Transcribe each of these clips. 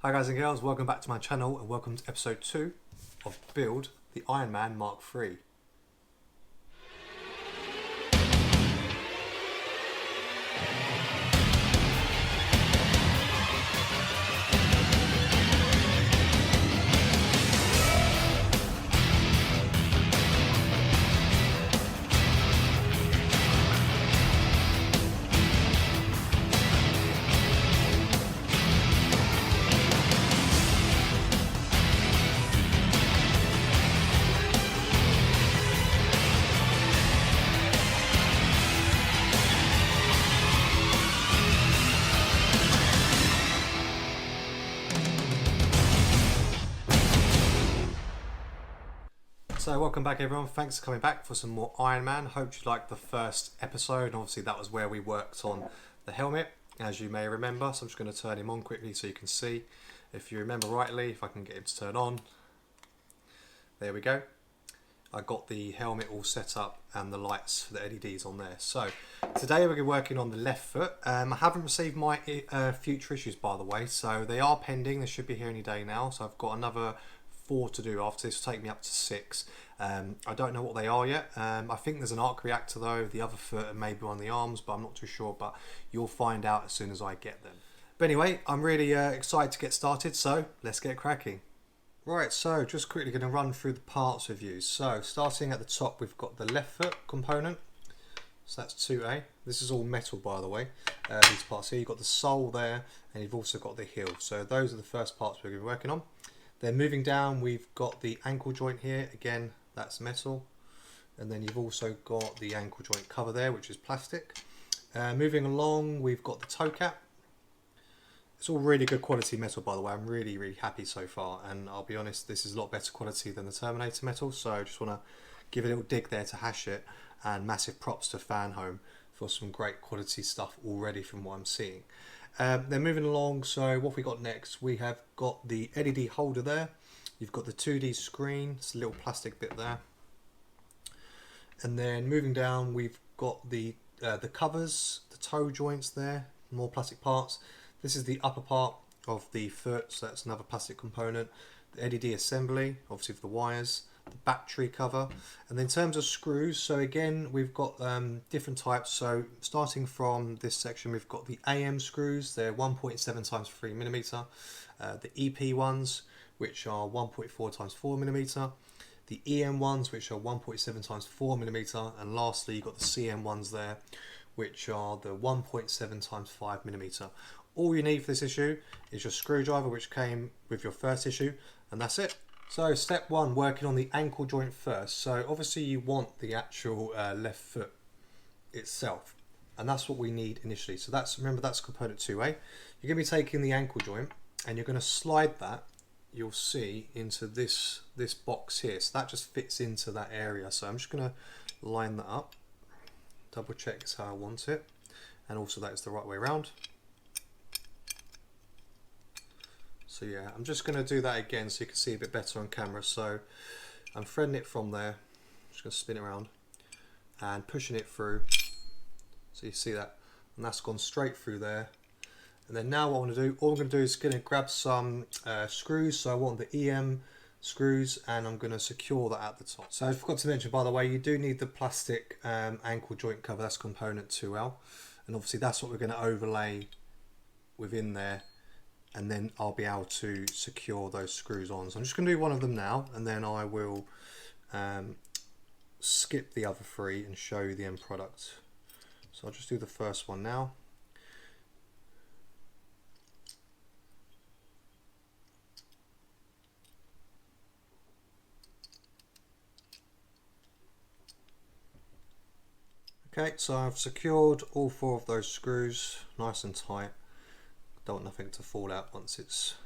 Hi guys and girls, welcome back to my channel and welcome to episode 2 of Build the Iron Man Mark III. So welcome back everyone, thanks for coming back for some more Iron Man. Hope you liked the first episode, and obviously that was where we worked on the helmet, as you may remember. So I'm just going to turn him on quickly so you can see. If you remember rightly, if I can get him to turn on. There we go. I got the helmet all set up and the lights for the LEDs on there. So today we're going to be working on the left foot. I haven't received my future issues, by the way, so they are pending. They should be here any day now. So I've got another 4 to do after this. Will take me up to 6. I don't know what they are yet. I think there's an arc reactor though, the other foot, and maybe one of the arms, but I'm not too sure. But you'll find out as soon as I get them. But anyway, I'm really excited to get started. So let's get cracking. Right, so just quickly going to run through the parts with you. So starting at the top, we've got the left foot component. So that's 2A. This is all metal, by the way. These parts here, you've got the sole there, and you've also got the heel. So those are the first parts we're going to be working on. Then moving down, we've got the ankle joint here. Again, that's metal. And then you've also got the ankle joint cover there, which is plastic. Moving along, we've got the toe cap. It's all really good quality metal, by the way. I'm really happy so far, and I'll be honest, this is a lot better quality than the Terminator metal, so I just want to give a little dig there to hash it, and massive props to FanHome for some great quality stuff already from what I'm seeing. Then moving along, so what have we got next? We have got the LED holder there. You've got the 2D screen, it's a little plastic bit there. And then moving down, we've got the covers, the toe joints there, more plastic parts. This is the upper part of the foot, so that's another plastic component. The LED assembly, obviously for the wires, the battery cover. And then in terms of screws, so again, we've got different types. So starting from this section, we've got the AM screws. They're 1.7 times 3 millimeter. The EP ones, which are 1.4 times 4 millimeter. The EM ones, which are 1.7 times 4 millimeter. And lastly, you've got the CM ones there, which are the 1.7 times 5 millimeter. All you need for this issue is your screwdriver, which came with your first issue, and that's it. So step 1, working on the ankle joint first. So obviously you want the actual left foot itself, and that's what we need initially. So that's, remember, that's component 2A. You're going to be taking the ankle joint and you're going to slide that, you'll see, into this box here. So that just fits into that area. So I'm just going to line that up, double check it's how I want it, and also that is the right way around. So yeah, I'm just going to do that again so you can see a bit better on camera. So I'm threading it from there, just going to spin it around and pushing it through. So you see that, and that's gone straight through there. And then now what I want to do, all I'm going to do is going to grab some screws. So I want the EM screws, and I'm going to secure that at the top. So I forgot to mention, by the way, you do need the plastic ankle joint cover. That's component 2L, and obviously that's what we're going to overlay within there. And then I'll be able to secure those screws on. So I'm just going to do one of them now, and then I will skip the other 3 and show you the end product. So I'll just do the first one now. Okay, so I've secured all 4 of those screws nice and tight. Don't want nothing to fall out once it's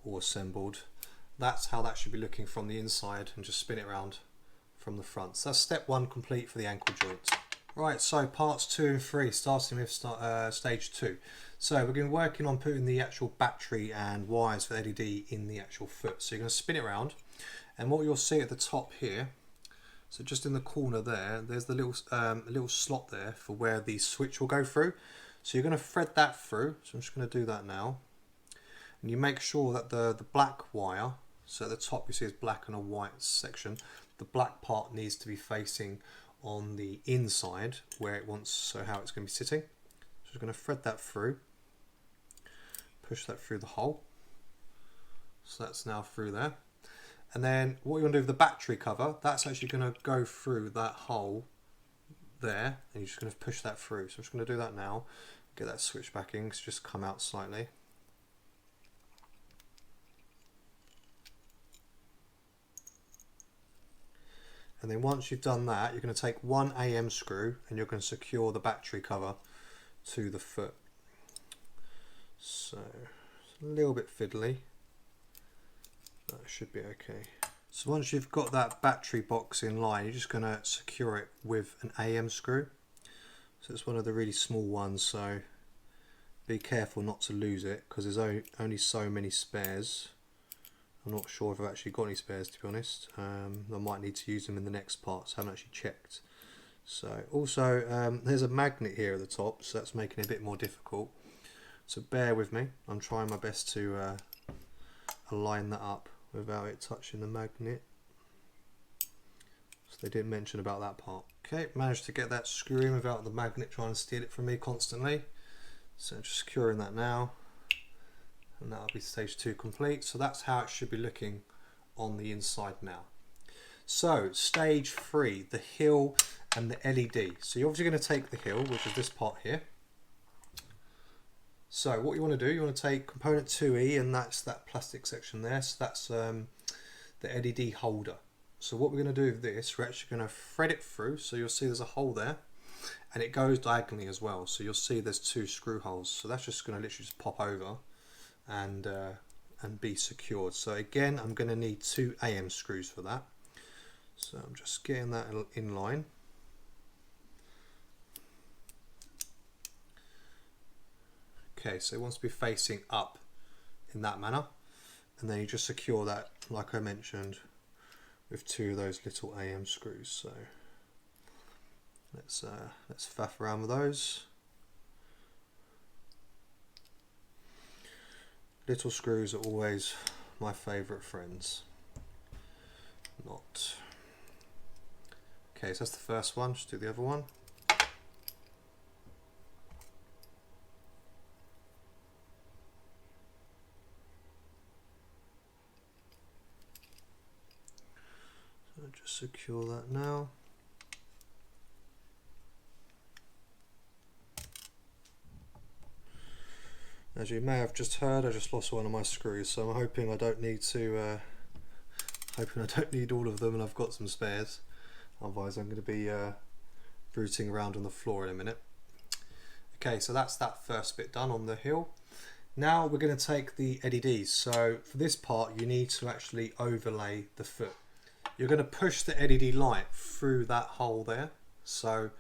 all assembled. That's how that should be looking from the inside, and just spin it around from the front. So that's step 1 complete for the ankle joint. Right, so parts 2 and 3, starting with stage 2. So we're going to be working on putting the actual battery and wires for LED in the actual foot. So you're going to spin it around, and what you'll see at the top here, so just in the corner there, there's the little slot there for where the switch will go through. So you're going to thread that through. So I'm just going to do that now. and you make sure that the black wire, so at the top you see is black and a white section, the black part needs to be facing on the inside where it wants, so how it's going to be sitting. So I'm going to thread that through, push that through the hole, so that's now through there. And then what you want to do with the battery cover, that's actually going to go through that hole there, and you're just going to push that through. So I'm just going to do that now, get that switch back in, because it's just come out slightly. And then once you've done that, you're going to take one AM screw and you're going to secure the battery cover to the foot. So it's a little bit fiddly, but it should be okay. So once you've got that battery box in line, you're just going to secure it with an AM screw. So it's one of the really small ones, so be careful not to lose it, because there's only so many spares. I'm not sure if I've actually got any spares, to be honest. I might need to use them in the next part, so I haven't actually checked. So also there's a magnet here at the top, so that's making it a bit more difficult. So bear with me, I'm trying my best to align that up without it touching the magnet. So they didn't mention about that part. Okay, managed to get that screw in without the magnet trying to steal it from me constantly. So just securing that now. And that'll be stage 2 complete. So that's how it should be looking on the inside now. So stage 3, the hill and the LED. So you're obviously going to take the hill, which is this part here. So what you want to do, you want to take component 2E, and that's that plastic section there. So that's the LED holder. So what we're going to do with this, we're actually going to thread it through. So you'll see there's a hole there, and it goes diagonally as well. So you'll see there's 2 screw holes. So that's just going to literally just pop over and be secured. So again, I'm going to need 2 AM screws for that. So I'm just getting that in line. Okay, so it wants to be facing up in that manner, and then you just secure that, like I mentioned, with 2 of those little AM screws. So let's faff around with those. Little screws are always my favourite friends. Not. Okay, so that's the first one. Just do the other one. So just secure that now. As you may have just heard, I just lost one of my screws, so I'm hoping I don't need to. Hoping I don't need all of them, and I've got some spares. Otherwise, I'm going to be rooting around on the floor in a minute. Okay, so that's that first bit done on the hill. Now we're going to take the LEDs. So for this part, you need to actually overlay the foot. You're going to push the LED light through that hole there. So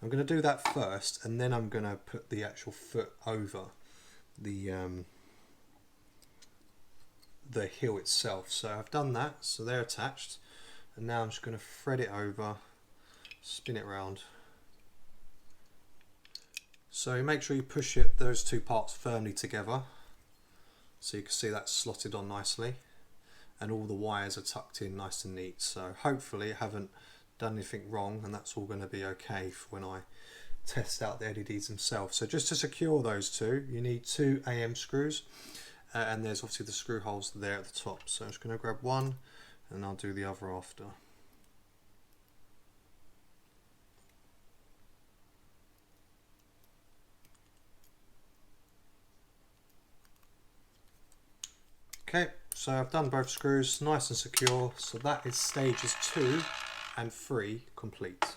I'm going to do that first, and then I'm going to put the actual foot over the hill itself. So I've done that, so they're attached, and now I'm just going to thread it over, spin it around. So make sure you push those 2 parts firmly together, so you can see that's slotted on nicely, and all the wires are tucked in nice and neat. So hopefully I haven't done anything wrong, and that's all going to be okay for when I test out the LEDs themselves. So just to secure those 2, you need 2 AM screws, and there's obviously the screw holes there at the top. So I'm just going to grab one, and I'll do the other after. Okay, so I've done both screws, nice and secure. So that is stages 2 and 3 complete.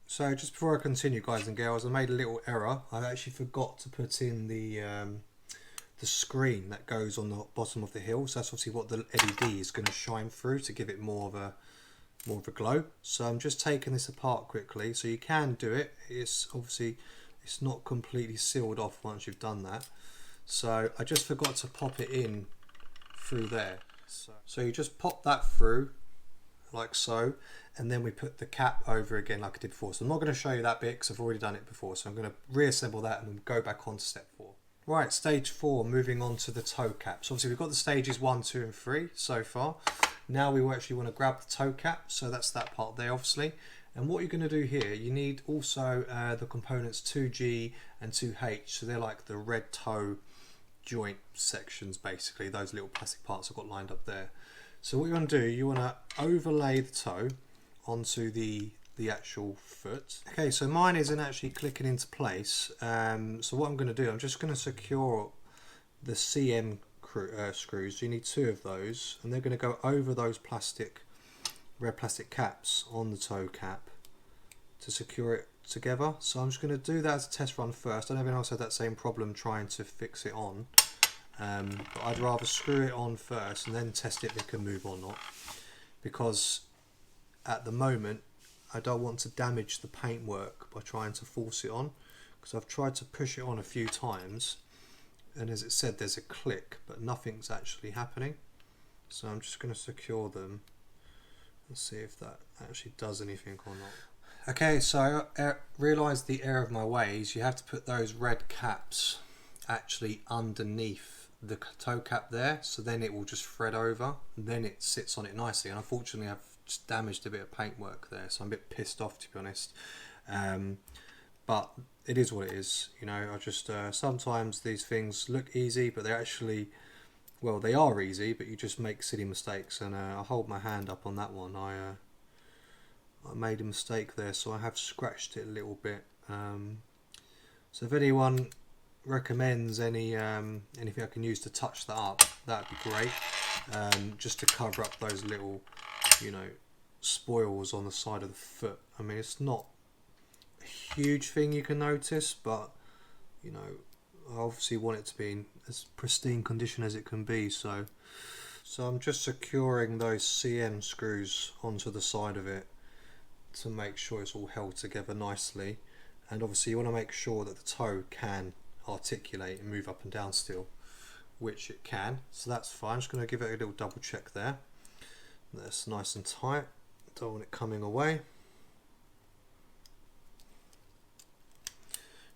So just before I continue, guys and girls, I made a little error. I actually forgot to put in the screen that goes on the bottom of the hill. So that's obviously what the LED is going to shine through to give it more of a glow. So I'm just taking this apart quickly. So you can do it. It's obviously it's not completely sealed off once you've done that. So I just forgot to pop it in through there. So you just pop that through like so, and then we put the cap over again like I did before. So I'm not going to show you that bit because I've already done it before. So I'm going to reassemble that and then go back on to step 4. Right, stage 4, moving on to the toe cap. So obviously we've got the stages 1, 2 and 3 so far. Now we actually want to grab the toe cap, so that's that part there obviously. And what you're going to do here, you need also the components 2G and 2H, so they're like the red toe joint sections basically, those little plastic parts I've got lined up there. So what you want to do, you want to overlay the toe onto the actual foot. Okay, so mine isn't actually clicking into place, so what I'm going to do, I'm just going to secure the CM screws. You need 2 of those, and they're going to go over those red plastic caps on the toe cap to secure it together. So I'm just going to do that as a test run first. I don't know if anyone else had that same problem trying to fix it on, but I'd rather screw it on first and then test if it can move or not, because at the moment I don't want to damage the paintwork by trying to force it on, because I've tried to push it on a few times and as it said there's a click but nothing's actually happening. So I'm just going to secure them and see if that actually does anything or not. Okay, so I realised the error of my ways. You have to put those red caps actually underneath the toe cap there, so then it will just thread over and then it sits on it nicely. And unfortunately I've just damaged a bit of paintwork there, so I'm a bit pissed off, to be honest. But it is what it is, you know. I just sometimes these things look easy, but they're actually, well, they are easy, but you just make silly mistakes. And I hold my hand up on that one. I made a mistake there, so I have scratched it a little bit. So if anyone recommends anything I can use to touch that up, that'd be great. Just to cover up those little, you know, spoils on the side of the foot. I mean, it's not a huge thing you can notice, but you know, I obviously want it to be in as pristine condition as it can be. So I'm just securing those CM screws onto the side of it to make sure it's all held together nicely. And obviously you want to make sure that the toe can articulate and move up and down still, which it can, so that's fine. I'm just going to give it a little double check there. That's nice and tight, don't want it coming away.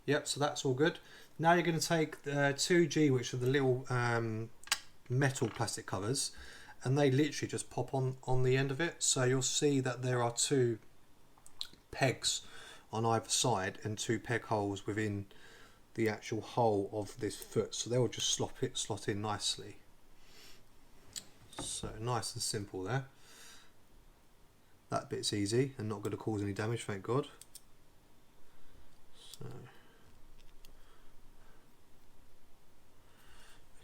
Yep, so that's all good. Now you're going to take the 2G, which are the little metal plastic covers, and they literally just pop on the end of it. So you'll see that there are 2 pegs on either side and 2 peg holes within the actual hole of this foot, so they will just slot in nicely. So nice and simple there. That bit's easy and not going to cause any damage, thank God. So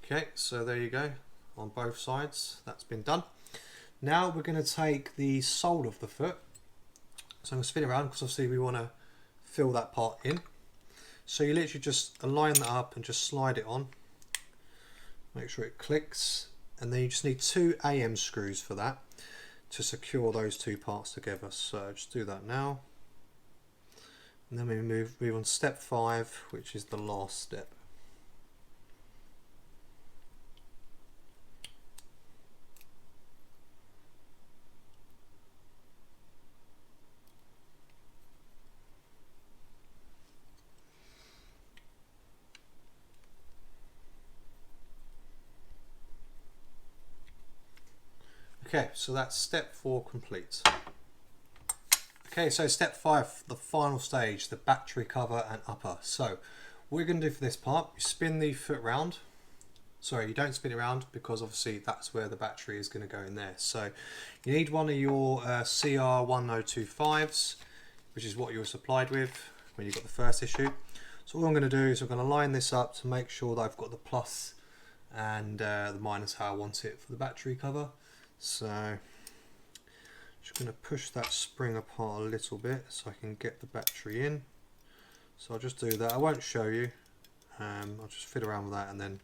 okay, so there you go, on both sides that's been done. Now we're going to take the sole of the foot, so I'm going to spin it around because obviously we want to fill that part in. So you literally just align that up and just slide it on, make sure it clicks, and then you just need 2 AM screws for that to secure those 2 parts together. So just do that now, and then we move on to step 5, which is the last step. Okay, so that's step 4 complete. Okay, so step 5, the final stage, the battery cover and upper. So what we're going to do for this part, you spin the foot round. Sorry, you don't spin it around because obviously that's where the battery is going to go in there. So you need one of your CR1025s, which is what you were supplied with when you got the first issue. So all I'm going to do is I'm going to line this up to make sure that I've got the plus and the minus how I want it for the battery cover. So just going to push that spring apart a little bit so I can get the battery in. So I'll just do that. I won't show you. I'll just fiddle around with that, and then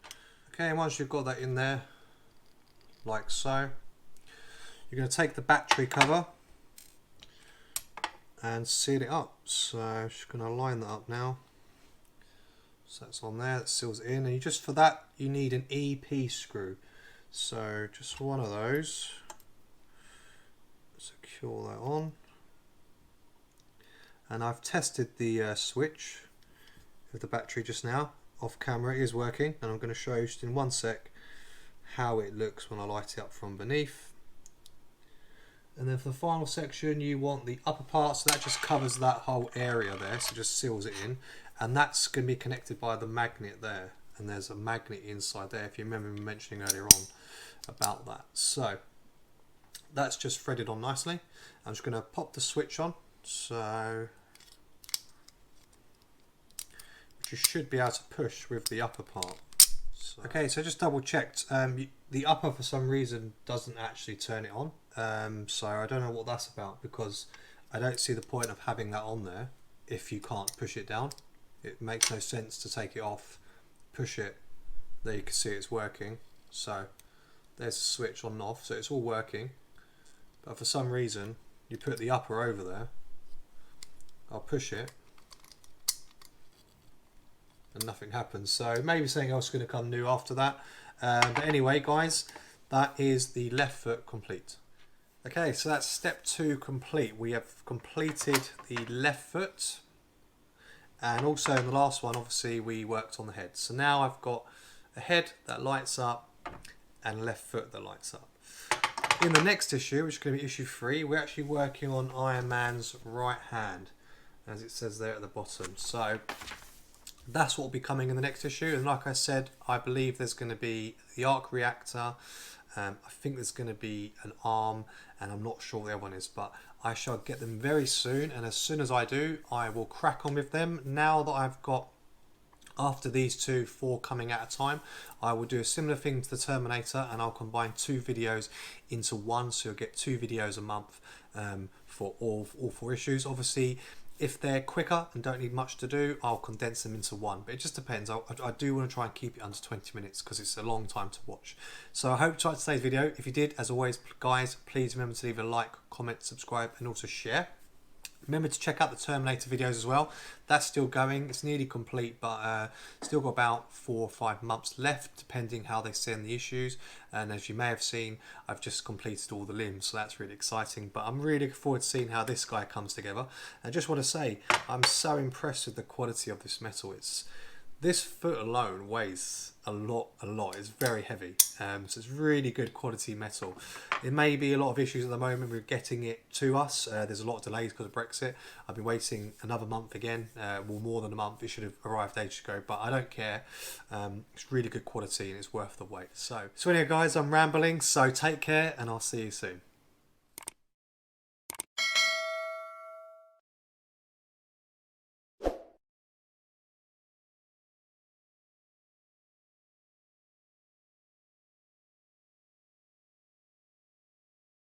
okay, once you've got that in there like so, you're going to take the battery cover and seal it up. So I'm just going to line that up now. So that's on there, that seals it in, and you just, for that you need an EP screw. So just one of those, secure that on, and I've tested the switch of the battery just now, off camera, it is working, and I'm going to show you just in one sec how it looks when I light it up from beneath. And then for the final section, you want the upper part, so that just covers that whole area there, so just seals it in, and that's going to be connected by the magnet there, and there's a magnet inside there, if you remember me mentioning earlier on about that. So that's just threaded on nicely. I'm just going to pop the switch on, so you should be able to push with the upper part. So, okay, so just double checked, the upper for some reason doesn't actually turn it on, so I don't know what that's about, because I don't see the point of having that on there if you can't push it down. It makes no sense to take it off, push it, there you can see it's working. So there's the switch on and off, so it's all working, but for some reason you put the upper over there. I'll push it and nothing happens, so maybe something else is going to come new after that. But anyway guys, that is the left foot complete. Okay, so that's step 2 complete. We have completed the left foot, and also in the last one obviously we worked on the head. So now I've got a head that lights up and a left foot that lights up. In the next issue, which is going to be issue 3, we're actually working on Iron Man's right hand, as it says there at the bottom. So that's what will be coming in the next issue, and like I said, I believe there's going to be the arc reactor, I think there's going to be an arm, and I'm not sure what the other one is, but I shall get them very soon, and as soon as I do, I will crack on with them. Now that I've got, after these 2, 4 coming at a time, I will do a similar thing to the Terminator, and I'll combine 2 videos into one, so you'll get 2 videos a month for all 4 issues. Obviously, if they're quicker and don't need much to do, I'll condense them into one, but it just depends. I do want to try and keep it under 20 minutes because it's a long time to watch. So I hope you liked today's video. If you did, as always guys, please remember to leave a like, comment, subscribe, and also share. Remember to check out the Terminator videos as well. That's still going. It's nearly complete, but still got about 4 or 5 months left, depending how they send the issues. And as you may have seen, I've just completed all the limbs, so that's really exciting. But I'm really looking forward to seeing how this guy comes together. And I just want to say, I'm so impressed with the quality of this metal. This foot alone weighs a lot. It's very heavy, so it's really good quality metal. There may be a lot of issues at the moment with getting it to us. There's a lot of delays because of Brexit. I've been waiting another month again, well, more than a month. It should have arrived ages ago, but I don't care. It's really good quality and it's worth the wait. So anyway guys, I'm rambling, so take care and I'll see you soon.